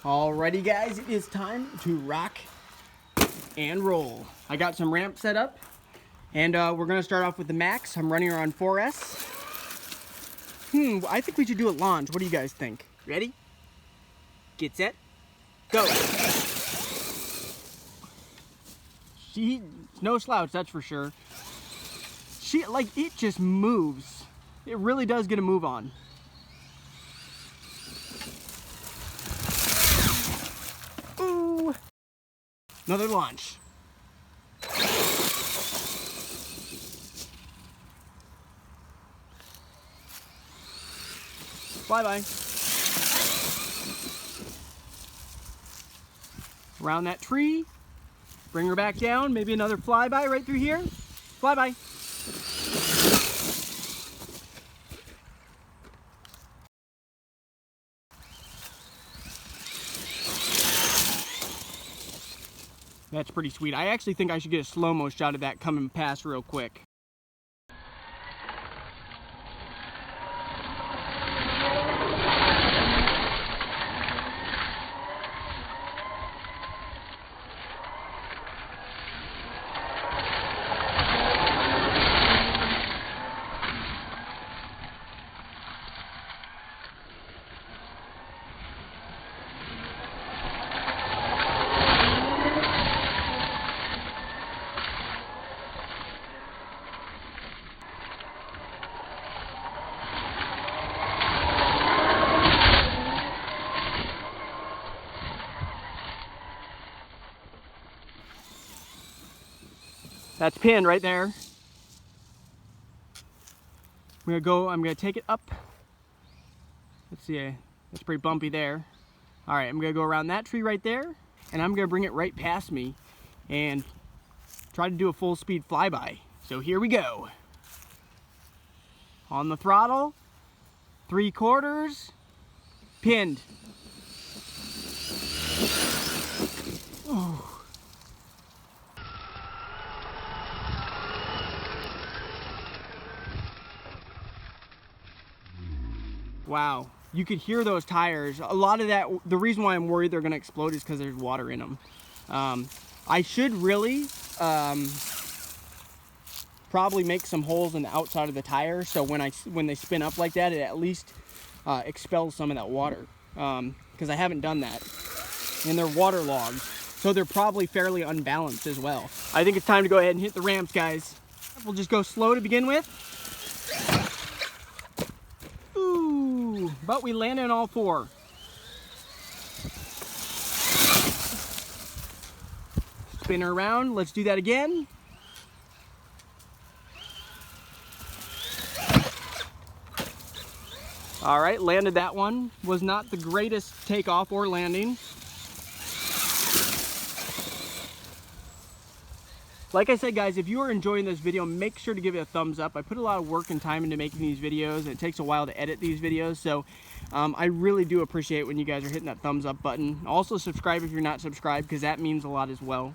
Alrighty guys, it is time to rock and roll. I got some ramp set up, and we're gonna start off with the Max. I'm running her on 4S. I think we should do a launch. What do you guys think? Ready? Get set, go. She's no slouch, that's for sure. It just moves. It really does get a move on. Ooh. Another launch. Flyby. Around that tree. Bring her back down. Maybe another flyby right through here. Flyby. That's pretty sweet. I actually think I should get a slow-mo shot of that coming past real quick. That's pinned right there. I'm gonna take it up. Let's see, that's pretty bumpy there. All right, I'm gonna go around that tree right there, and I'm gonna bring it right past me and try to do a full speed flyby. So here we go. On the throttle, 3/4, pinned. Ooh. Wow, you could hear those tires. A lot of that, the reason why I'm worried they're gonna explode is because there's water in them. I should really probably make some holes in the outside of the tire, so when they spin up like that, it at least expels some of that water. Because I haven't done that. And they're waterlogged, so they're probably fairly unbalanced as well. I think it's time to go ahead and hit the ramps, guys. We'll just go slow to begin with. But we landed on all 4. Spin her around. Let's do that again. All right, landed that one. Was not the greatest takeoff or landing. Like I said, guys, if you are enjoying this video, make sure to give it a thumbs up. I put a lot of work and time into making these videos, and it takes a while to edit these videos, so I really do appreciate when you guys are hitting that thumbs up button. Also, subscribe if you're not subscribed, because that means a lot as well.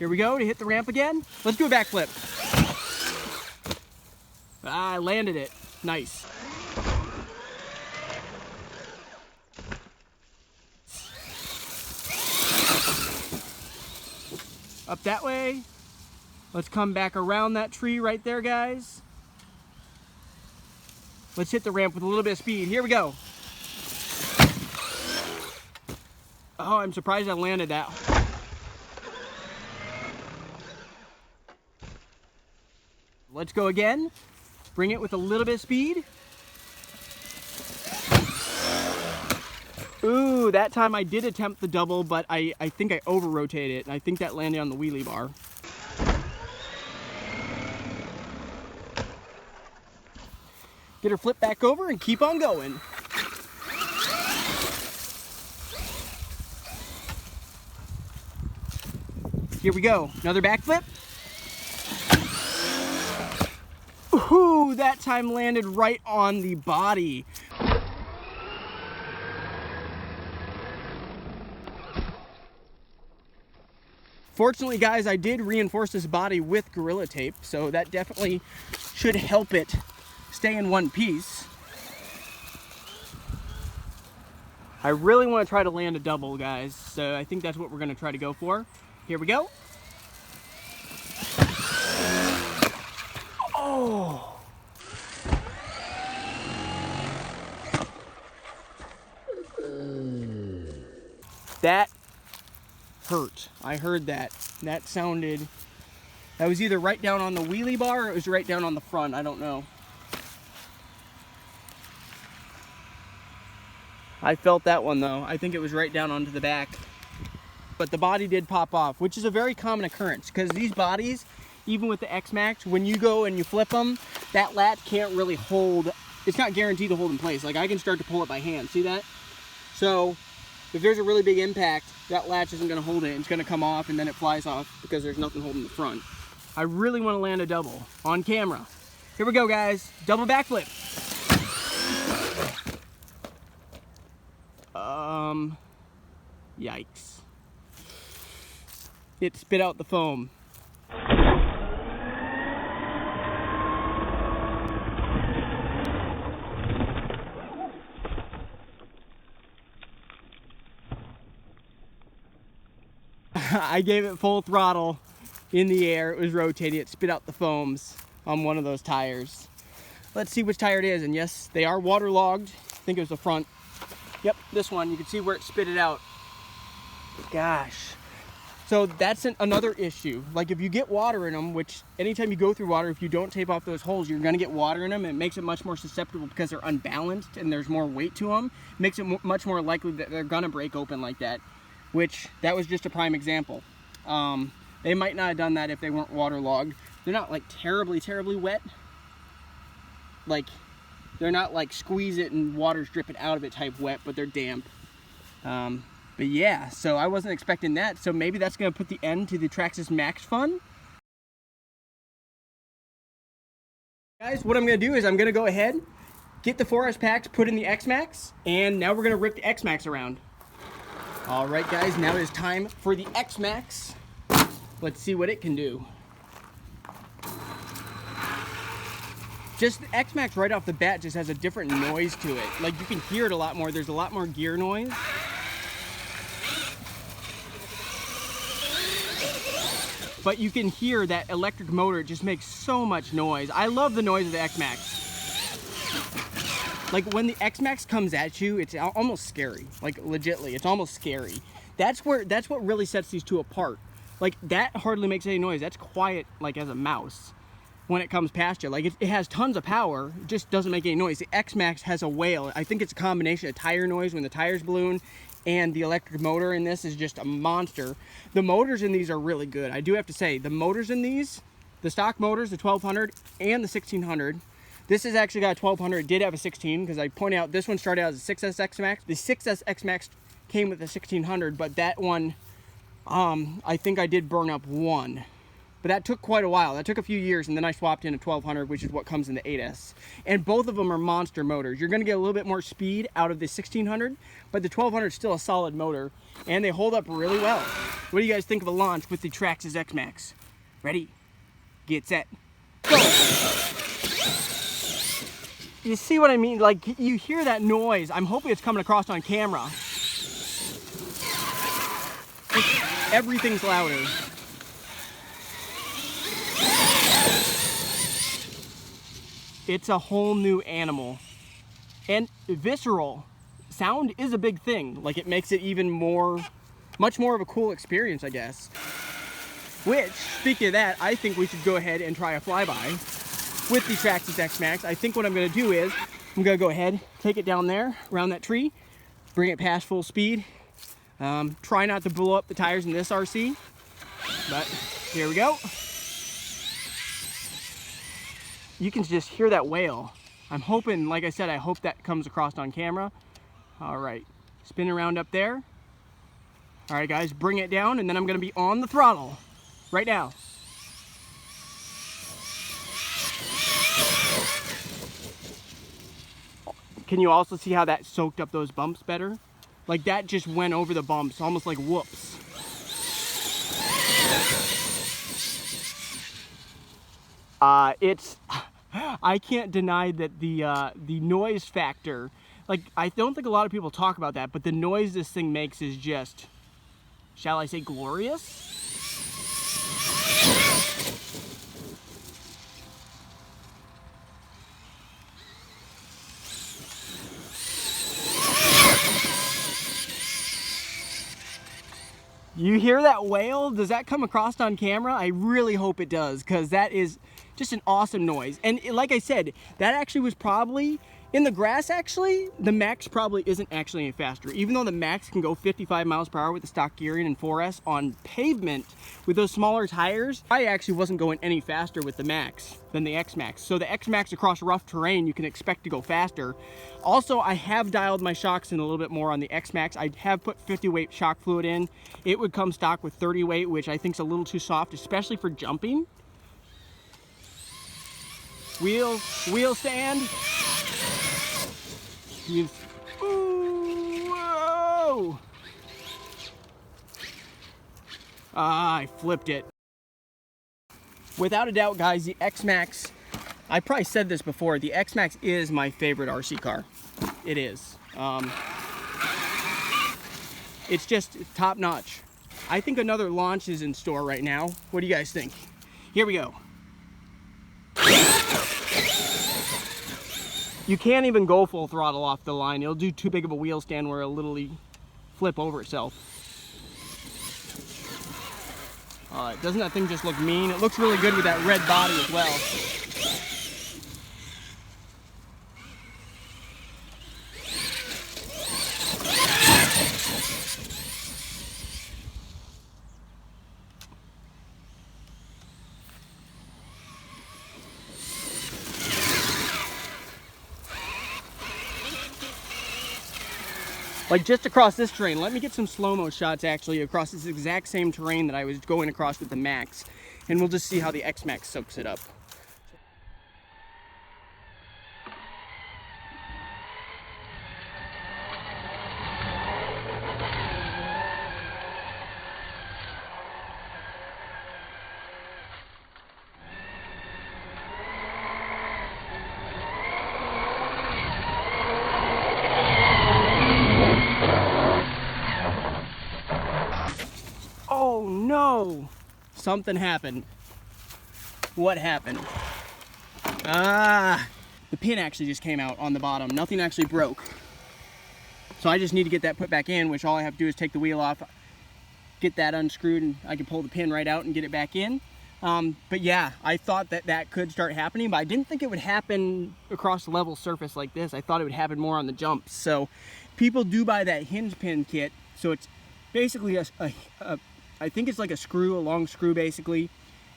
Here we go to hit the ramp again. Let's do a backflip. I landed it. Nice. Up that way. Let's come back around that tree right there, guys. Let's hit the ramp with a little bit of speed. Here we go. Oh, I'm surprised I landed that. Let's go again. Bring it with a little bit of speed. Ooh, that time I did attempt the double, but I think I over-rotated it, and I think that landed on the wheelie bar. Get her flipped back over and keep on going. Here we go, another backflip. Ooh, that time landed right on the body. Fortunately, guys, I did reinforce this body with Gorilla Tape, so that definitely should help it stay in one piece. I really want to try to land a double, guys, so I think that's what we're going to try to go for. Here we go. Oh! That hurt. I heard that. That sounded... That was either right down on the wheelie bar or it was right down on the front. I don't know. I felt that one though. I think it was right down onto the back. But the body did pop off, which is a very common occurrence because these bodies, even with the X-Maxx, when you go and you flip them, that latch can't really hold. It's not guaranteed to hold in place. Like I can start to pull it by hand. See that? So if there's a really big impact, that latch isn't going to hold it. It's going to come off and then it flies off because there's nothing holding the front. I really want to land a double on camera. Here we go, guys. Double backflip. Yikes. It spit out the foam. I gave it full throttle in the air. It was rotating. It spit out the foams on one of those tires. Let's see which tire it is. And yes, they are waterlogged. I think it was the front. Yep, this one. You can see where it spit it out. Gosh. So that's another issue. Like if you get water in them, which anytime you go through water, if you don't tape off those holes, you're going to get water in them. It makes it much more susceptible because they're unbalanced and there's more weight to them. It makes it much more likely that they're going to break open like that, which that was just a prime example. They might not have done that if they weren't waterlogged. They're not like terribly, terribly wet. Like they're not like squeeze it and water's dripping out of it type wet, but they're damp. But yeah, so I wasn't expecting that. So maybe that's going to put the end to the Traxxas Maxx fun. Guys, what I'm going to do is I'm going to go ahead, get the 4S packs, put in the X-Maxx, and now we're going to rip the X-Maxx around. All right, guys, now it is time for the X-Maxx. Let's see what it can do. Just the X-Maxx right off the bat just has a different noise to it. Like you can hear it a lot more. There's a lot more gear noise. But you can hear that electric motor. It just makes so much noise. I love the noise of the X-Maxx. Like when the X-Maxx comes at you, it's almost scary. Like legitly, it's almost scary. That's what really sets these two apart. Like that hardly makes any noise. That's quiet like as a mouse when it comes past you. Like it has tons of power, it just doesn't make any noise. The X-Maxx has a wail. I think it's a combination of tire noise when the tires balloon and the electric motor in this is just a monster. The motors in these are really good. I do have to say, the motors in these, the stock motors, the 1200 and the 1600, this has actually got a 1200, it did have a 16, because I point out this one started out as a 6S X-Maxx. The 6S X-Maxx came with a 1600, but that one, I think I did burn up one. But that took quite a while. That took a few years, and then I swapped in a 1200, which is what comes in the 8S. And both of them are monster motors. You're going to get a little bit more speed out of the 1600, but the 1200 is still a solid motor, and they hold up really well. What do you guys think of a launch with the Traxxas X-Maxx? Ready, get set, go! You see what I mean? Like, you hear that noise. I'm hoping it's coming across on camera. Everything's louder. It's a whole new animal. And visceral sound is a big thing. Like it makes it even more, much more of a cool experience, I guess. Which, speaking of that, I think we should go ahead and try a flyby with the Traxxas X-Maxx. I think what I'm gonna do is, I'm gonna go ahead, take it down there, around that tree, bring it past full speed. Try not to blow up the tires in this RC, but here we go. You can just hear that wail. I'm hoping, like I said, I hope that comes across on camera. All right, spin around up there. All right, guys, bring it down, and then I'm gonna be on the throttle right now. Can you also see how that soaked up those bumps better? Like that just went over the bumps, almost like whoops. I can't deny that the noise factor, Like, I don't think a lot of people talk about that, but the noise this thing makes is just, shall I say, glorious? You hear that wail? Does that come across on camera? I really hope it does, because that is just an awesome noise. And like I said, that actually was probably, in the grass actually, the Max probably isn't actually any faster. Even though the Max can go 55 miles per hour with the stock gearing and 4S on pavement with those smaller tires, I actually wasn't going any faster with the Max than the X-Maxx. So the X-Maxx across rough terrain, you can expect to go faster. Also, I have dialed my shocks in a little bit more on the X-Maxx. I have put 50 weight shock fluid in. It would come stock with 30 weight, which I think is a little too soft, especially for jumping. Wheel stand. Ooh, whoa! Ah, I flipped it. Without a doubt, guys, the X-Maxx, I probably said this before, the X-Maxx is my favorite RC car. It is. It's just top notch. I think another launch is in store right now. What do you guys think? Here we go. You can't even go full throttle off the line. It'll do too big of a wheel stand where it'll literally flip over itself. Doesn't that thing just look mean? It looks really good with that red body as well. Like just across this terrain. Let me get some slow-mo shots actually across this exact same terrain that I was going across with the Max. And we'll just see how the X-Maxx soaks it up. Oh no! Something happened. What happened? Ah! The pin actually just came out on the bottom. Nothing actually broke. So I just need to get that put back in, which all I have to do is take the wheel off, get that unscrewed, and I can pull the pin right out and get it back in. But yeah, I thought that that could start happening, but I didn't think it would happen across a level surface like this. I thought it would happen more on the jumps. So people do buy that hinge pin kit. So it's basically I think it's like a screw, a long screw basically,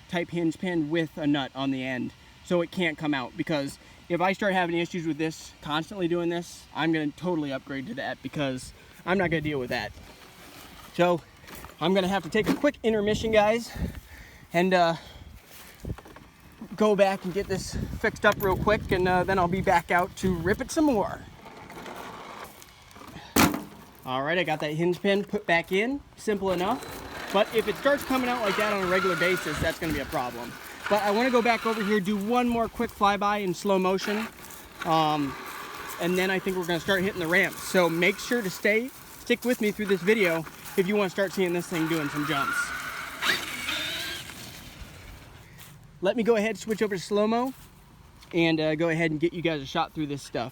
type hinge pin with a nut on the end. So it can't come out, because if I start having issues with this, constantly doing this, I'm gonna totally upgrade to that, because I'm not gonna deal with that. So I'm gonna have to take a quick intermission, guys, and go back and get this fixed up real quick, and then I'll be back out to rip it some more. All right, I got that hinge pin put back in, simple enough. But if it starts coming out like that on a regular basis, that's gonna be a problem. But I wanna go back over here, do one more quick flyby in slow motion. And then I think we're gonna start hitting the ramps. So make sure to stick with me through this video if you wanna start seeing this thing doing some jumps. Let me go ahead and switch over to slow-mo and go ahead and get you guys a shot through this stuff.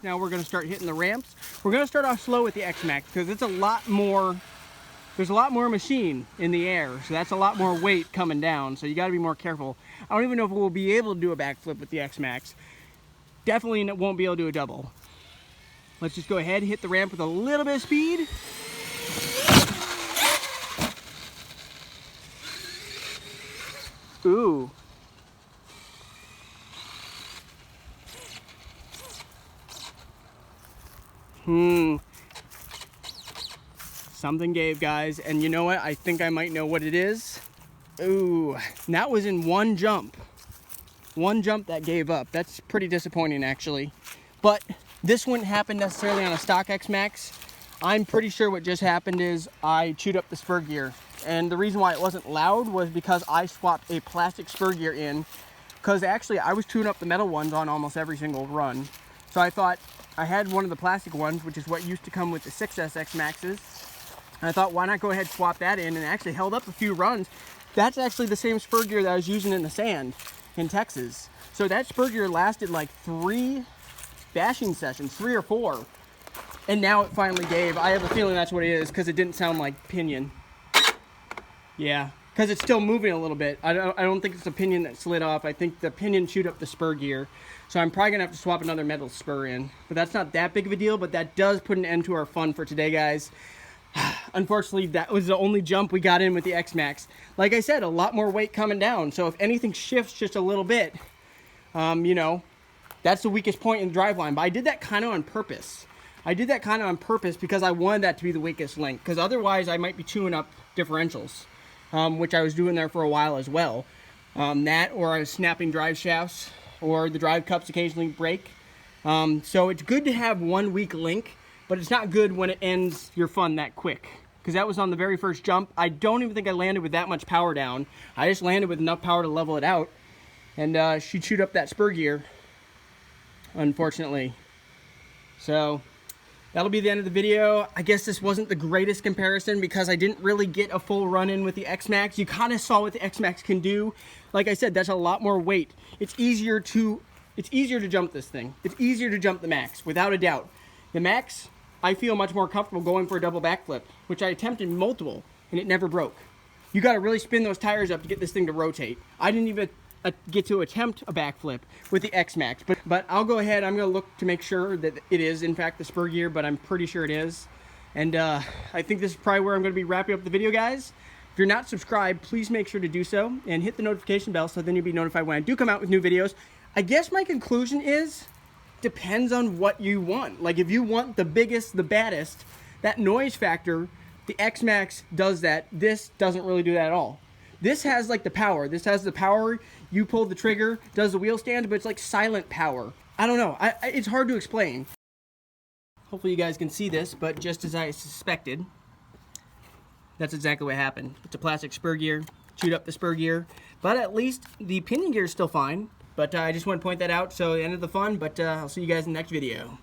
Now we're gonna start hitting the ramps. We're gonna start off slow with the X-Maxx because it's a lot more, there's a lot more machine in the air. So that's a lot more weight coming down. So you gotta be more careful. I don't even know if we'll be able to do a backflip with the X-Maxx. Definitely won't be able to do a double. Let's just go ahead and hit the ramp with a little bit of speed. Ooh. Something gave, guys, and you know what? I think I might know what it is. Ooh, and that was in one jump. One jump that gave up. That's pretty disappointing, actually. But this wouldn't happen necessarily on a stock X-Maxx. I'm pretty sure what just happened is I chewed up the spur gear. And the reason why it wasn't loud was because I swapped a plastic spur gear in. Because actually I was chewing up the metal ones on almost every single run. So I thought I had one of the plastic ones, which is what used to come with the Traxxas X-Maxes. And I thought, why not go ahead and swap that in, and actually held up a few runs. That's actually the same spur gear that I was using in the sand in Texas. So that spur gear lasted like 3 bashing sessions, 3 or 4. And now it finally gave. I have a feeling that's what it is, because it didn't sound like pinion. Yeah, because it's still moving a little bit. I don't think it's the pinion that slid off. I think the pinion chewed up the spur gear. So I'm probably gonna have to swap another metal spur in. But that's not that big of a deal, but that does put an end to our fun for today, guys. Unfortunately, that was the only jump we got in with the X-Maxx. Like I said, a lot more weight coming down. So if anything shifts just a little bit, you know, that's the weakest point in the driveline. But I did that kind of on purpose. I did that kind of on purpose because I wanted that to be the weakest link. Because otherwise, I might be chewing up differentials, which I was doing there for a while as well. That, or I was snapping drive shafts, or the drive cups occasionally break. So it's good to have one weak link. But it's not good when it ends your fun that quick. Because that was on the very first jump. I don't even think I landed with that much power down. I just landed with enough power to level it out. And she chewed up that spur gear, unfortunately. So that'll be the end of the video. I guess this wasn't the greatest comparison because I didn't really get a full run in with the X-Maxx. You kind of saw what the X-Maxx can do. Like I said, that's a lot more weight. It's easier to jump this thing. It's easier to jump the Max, without a doubt. The Max, I feel much more comfortable going for a double backflip, which I attempted multiple, and it never broke. You got to really spin those tires up to get this thing to rotate. I didn't even get to attempt a backflip with the X-Maxx, but I'll go ahead. I'm going to look to make sure that it is, in fact, the spur gear, but I'm pretty sure it is. And I think this is probably where I'm going to be wrapping up the video, guys. If you're not subscribed, please make sure to do so, and hit the notification bell so then you'll be notified when I do come out with new videos. I guess my conclusion is, depends on what you want. Like if you want the biggest, the baddest, that noise factor, the X-Maxx does that. This doesn't really do that at all. This has like the power. This has the power. You pull the trigger, does the wheel stand, but it's like silent power. I don't know. It's hard to explain. Hopefully you guys can see this, but just as I suspected, that's exactly what happened. It's a plastic spur gear, chewed up the spur gear, but at least the pinion gear is still fine. But I just want to point that out, so end of the fun, but I'll see you guys in the next video.